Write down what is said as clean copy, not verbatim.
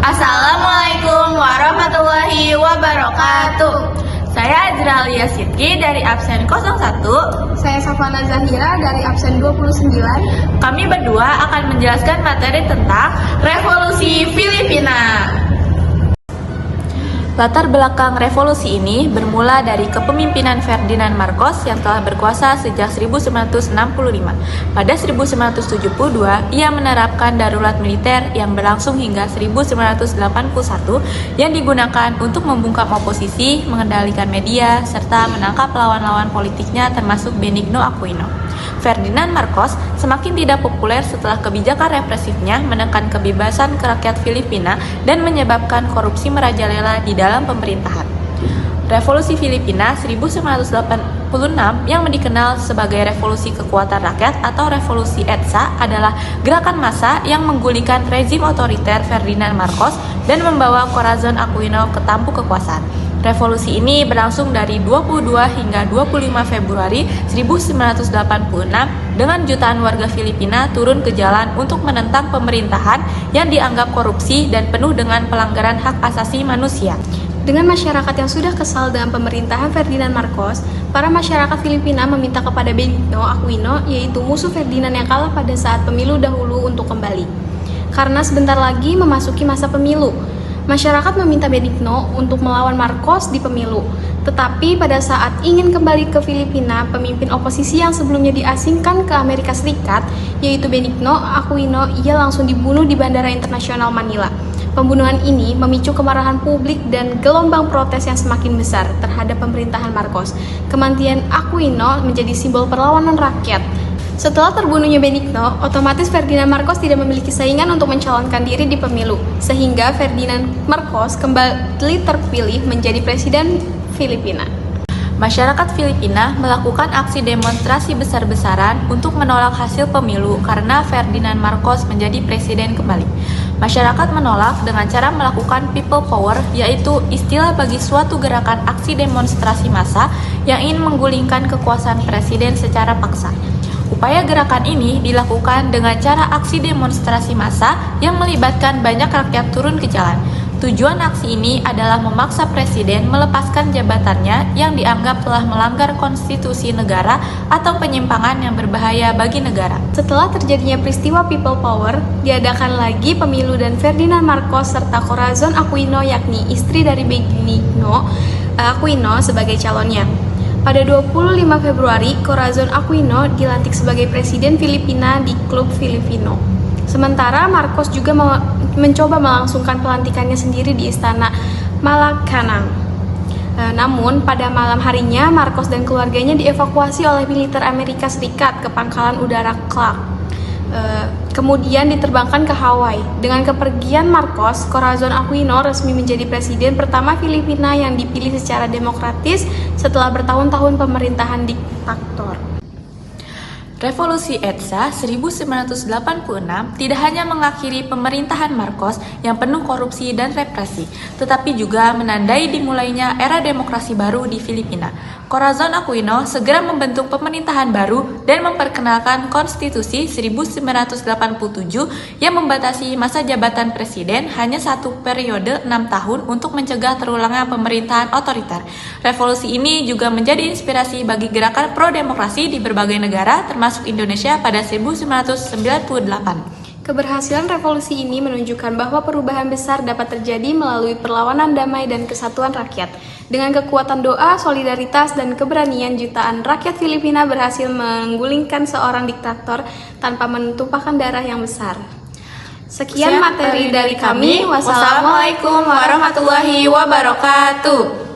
Assalamualaikum warahmatullahi wabarakatuh. Saya Azralia Sidki dari absen 01. Saya Safana Zahira dari absen 29. Kami berdua akan menjelaskan materi tentang Revolusi Filipina. Latar belakang revolusi ini bermula dari kepemimpinan Ferdinand Marcos yang telah berkuasa sejak 1965. Pada 1972, ia menerapkan darurat militer yang berlangsung hingga 1981 yang digunakan untuk membungkam oposisi, mengendalikan media, serta menangkap lawan-lawan politiknya termasuk Benigno Aquino. Ferdinand Marcos semakin tidak populer setelah kebijakan represifnya menekan kebebasan rakyat Filipina dan menyebabkan korupsi merajalela di dalam pemerintahan. Revolusi Filipina 1986 yang dikenal sebagai Revolusi Kekuatan Rakyat atau Revolusi EDSA adalah gerakan massa yang menggulingkan rezim otoriter Ferdinand Marcos dan membawa Corazon Aquino ke tampuk kekuasaan. Revolusi ini berlangsung dari 22 hingga 25 Februari 1986 dengan jutaan warga Filipina turun ke jalan untuk menentang pemerintahan yang dianggap korupsi dan penuh dengan pelanggaran hak asasi manusia. Dengan masyarakat yang sudah kesal dengan pemerintahan Ferdinand Marcos, para masyarakat Filipina meminta kepada Benigno Aquino, yaitu musuh Ferdinand yang kalah pada saat pemilu dahulu, untuk kembali. Karena sebentar lagi memasuki masa pemilu, masyarakat meminta Benigno untuk melawan Marcos di pemilu. Tetapi pada saat ingin kembali ke Filipina, pemimpin oposisi yang sebelumnya diasingkan ke Amerika Serikat, yaitu Benigno Aquino, ia langsung dibunuh di Bandara Internasional Manila. Pembunuhan ini memicu kemarahan publik dan gelombang protes yang semakin besar terhadap pemerintahan Marcos. Kematian Aquino menjadi simbol perlawanan rakyat. Setelah terbunuhnya Benigno, otomatis Ferdinand Marcos tidak memiliki saingan untuk mencalonkan diri di pemilu, sehingga Ferdinand Marcos kembali terpilih menjadi presiden Filipina. Masyarakat Filipina melakukan aksi demonstrasi besar-besaran untuk menolak hasil pemilu karena Ferdinand Marcos menjadi presiden kembali. Masyarakat menolak dengan cara melakukan people power, yaitu istilah bagi suatu gerakan aksi demonstrasi massa yang ingin menggulingkan kekuasaan presiden secara paksa. Upaya gerakan ini dilakukan dengan cara aksi demonstrasi massa yang melibatkan banyak rakyat turun ke jalan. Tujuan aksi ini adalah memaksa presiden melepaskan jabatannya yang dianggap telah melanggar konstitusi negara atau penyimpangan yang berbahaya bagi negara. Setelah terjadinya peristiwa people power, diadakan lagi pemilu dan Ferdinand Marcos serta Corazon Aquino, yakni istri dari Benigno Aquino, sebagai calonnya. Pada 25 Februari, Corazon Aquino dilantik sebagai presiden Filipina di Klub Filipino. Sementara Marcos juga mencoba melangsungkan pelantikannya sendiri di Istana Malacanang. Namun, pada malam harinya, Marcos dan keluarganya dievakuasi oleh militer Amerika Serikat ke pangkalan udara Clark. Kemudian diterbangkan ke Hawaii. Dengan kepergian Marcos, Corazon Aquino resmi menjadi presiden pertama Filipina yang dipilih secara demokratis setelah bertahun-tahun pemerintahan diktator. Revolusi EDSA 1986 tidak hanya mengakhiri pemerintahan Marcos yang penuh korupsi dan represi, tetapi juga menandai dimulainya era demokrasi baru di Filipina. Corazon Aquino segera membentuk pemerintahan baru dan memperkenalkan Konstitusi 1987 yang membatasi masa jabatan presiden hanya satu periode 6 tahun untuk mencegah terulangnya pemerintahan otoriter. Revolusi ini juga menjadi inspirasi bagi gerakan pro-demokrasi di berbagai negara, termasuk Indonesia pada 1998. Keberhasilan revolusi ini menunjukkan bahwa perubahan besar dapat terjadi melalui perlawanan damai dan kesatuan rakyat. Dengan kekuatan doa, solidaritas, dan keberanian, jutaan rakyat Filipina berhasil menggulingkan seorang diktator tanpa menumpahkan darah yang besar. Sekian materi dari kami. Wassalamualaikum warahmatullahi wabarakatuh.